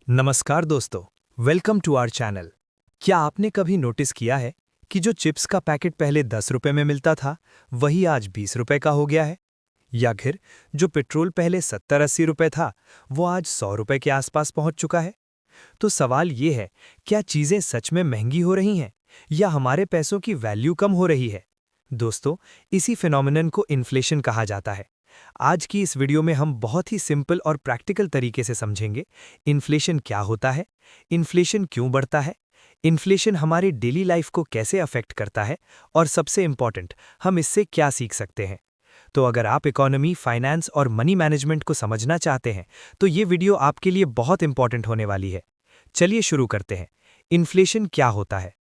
नमस्कार दोस्तों, welcome to our channel. क्या आपने कभी नोटिस किया है कि जो चिप्स का पैकेट पहले 10 रुपए में मिलता था, वही आज 20 रुपए का हो गया है? या फिर जो पेट्रोल पहले 70-80 रुपए था, वो आज 100 रुपए के आसपास पहुंच चुका है? तो सवाल ये है, क्या चीजें सच में महंगी हो रही हैं या हमारे पैसों की वैल्यू कम हो रही है? दोस्तों, इसी फिनोमिनन को इन्फ्लेशन कहा जाता है। आज की इस वीडियो में हम बहुत ही सिंपल और प्रैक्टिकल तरीके से समझेंगे इन्फ्लेशन क्या होता है, इन्फ्लेशन क्यों बढ़ता है, इन्फ्लेशन हमारी डेली लाइफ को कैसे अफेक्ट करता है और सबसे इंपॉर्टेंट, हम इससे क्या सीख सकते हैं। तो अगर आप इकोनॉमी, फाइनेंस और मनी मैनेजमेंट को समझना चाहते हैं, तो ये वीडियो आपके लिए बहुत इंपॉर्टेंट होने वाली है। चलिए शुरू करते हैं। इन्फ्लेशन क्या होता है?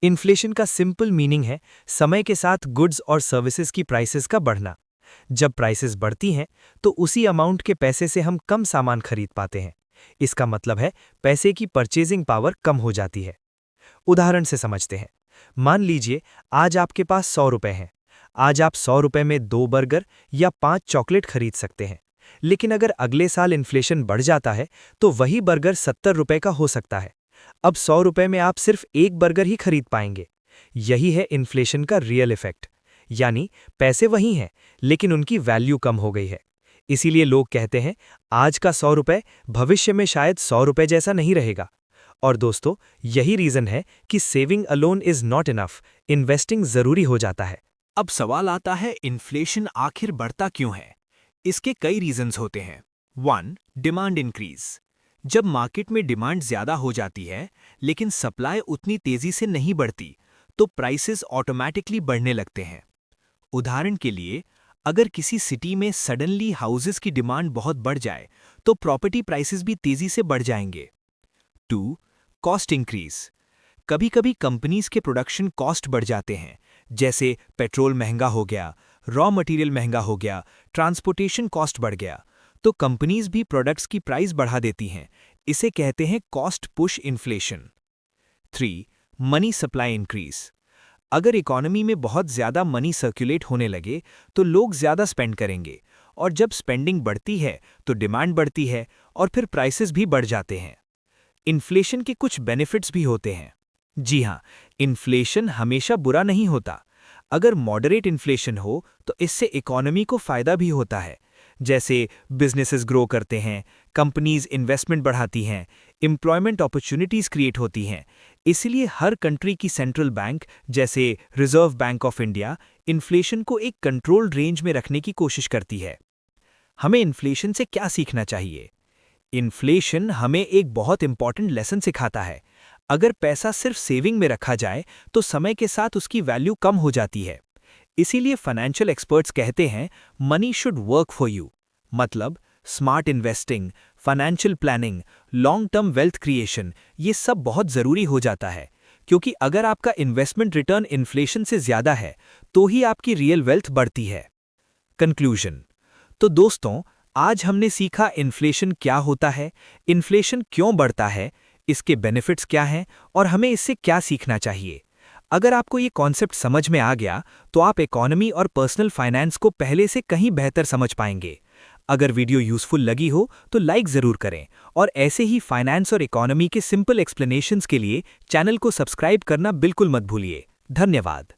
इन्फ्लेशन का सिंपल मीनिंग है समय के साथ गुड्स और सर्विसेज की प्राइसेस का बढ़ना। जब प्राइसेस बढ़ती हैं, तो उसी अमाउंट के पैसे से हम कम सामान खरीद पाते हैं। इसका मतलब है पैसे की परचेजिंग पावर कम हो जाती है। उदाहरण से समझते हैं। मान लीजिए आज आपके पास 100 रुपए हैं। आज आप 100 रुपए में 2 बर्गर या 5 चॉकलेट खरीद सकते हैं। लेकिन अगर अगले साल इन्फ्लेशन बढ़ जाता है, तो वही बर्गर 70 रुपए का हो सकता है। अब 100 रुपए में आप सिर्फ एक बर्गर ही खरीद पाएंगे। यही है इन्फ्लेशन का रियल इफेक्ट। यानी पैसे वही हैं, लेकिन उनकी वैल्यू कम हो गई है। इसीलिए लोग कहते हैं आज का 100 रुपए भविष्य में शायद 100 रुपए जैसा नहीं रहेगा। और दोस्तों, यही रीजन है कि saving alone is not enough, investing जरूरी हो जाता है। अब सवाल आता है, इन्फ्लेशन आखिर बढ़ता क्यों है? इसके कई रीजंस होते हैं। 1. Demand increase. जब मार्केट में डिमांड ज्यादा हो जाती है, लेकिन सप्लाई उतनी तेजी से नहीं बढ़ती, तो प्राइसेस ऑटोमैटिकली बढ़ने लगते हैं। उदाहरण के लिए, अगर किसी सिटी में सडनली हाउसेस की डिमांड बहुत बढ़ जाए, तो प्रॉपर्टी प्राइसेस भी तेजी से बढ़ जाएंगे। 2. Cost increase. कभी कभी कंपनीज के प्रोडक्शन कॉस्ट बढ़ जाते हैं, जैसे पेट्रोल महंगा हो गया, रॉ मटेरियल महंगा हो गया, ट्रांसपोर्टेशन कॉस्ट बढ़ गया, तो कंपनीज भी प्रोडक्ट्स की प्राइस बढ़ा देती हैं। इसे कहते हैं cost push inflation. 3. Money supply increase. अगर इकोनॉमी में बहुत ज्यादा मनी सर्कुलेट होने लगे, तो लोग ज्यादा स्पेंड करेंगे, और जब स्पेंडिंग बढ़ती है तो डिमांड बढ़ती है, और फिर प्राइसेस भी बढ़ जाते हैं। इन्फ्लेशन के कुछ बेनिफिट्स भी होते हैं। जी हाँ, इन्फ्लेशन हमेशा बुरा नहीं होता। अगर मॉडरेट इन्फ्लेशन हो, तो इससे इकोनॉमी को फायदा भी होता है। जैसे बिजनेसेस ग्रो करते हैं, कंपनीज इन्वेस्टमेंट बढ़ाती हैं, एम्प्लॉयमेंट अपॉर्चुनिटीज क्रिएट होती हैं। इसलिए हर कंट्री की सेंट्रल बैंक, जैसे reserve bank of India, inflation को एक कंट्रोल्ड रेंज में रखने की कोशिश करती है। हमें इन्फ्लेशन से क्या सीखना चाहिए? इन्फ्लेशन हमें एक बहुत इंपॉर्टेंट लेसन सिखाता है। अगर पैसा सिर्फ सेविंग में रखा जाए, तो समय के साथ उसकी वैल्यू कम हो जाती है। इसीलिए फाइनेंशियल एक्सपर्ट्स कहते हैं, money should work for you. मतलब smart investing, financial planning, long term wealth creation, ये सब बहुत जरूरी हो जाता है। क्योंकि अगर आपका इन्वेस्टमेंट रिटर्न इन्फ्लेशन से ज्यादा है, तो ही आपकी रियल वेल्थ बढ़ती है। कंक्लूजन। तो दोस्तों, आज हमने सीखा इन्फ्लेशन क्या होता है, इन्फ्लेशन क्यों बढ़ता है, इसके बेनिफिट्स क्या हैं और हमें इससे क्या सीखना चाहिए। अगर आपको ये कॉन्सेप्ट समझ में आ गया, तो आप इकोनॉमी और पर्सनल फाइनेंस को पहले से कहीं बेहतर समझ पाएंगे। अगर वीडियो यूजफुल लगी हो, तो लाइक जरूर करें, और ऐसे ही फाइनेंस और इकोनॉमी के सिंपल एक्सप्लेनेशंस के लिए चैनल को सब्सक्राइब करना बिल्कुल मत भूलिए। धन्यवाद।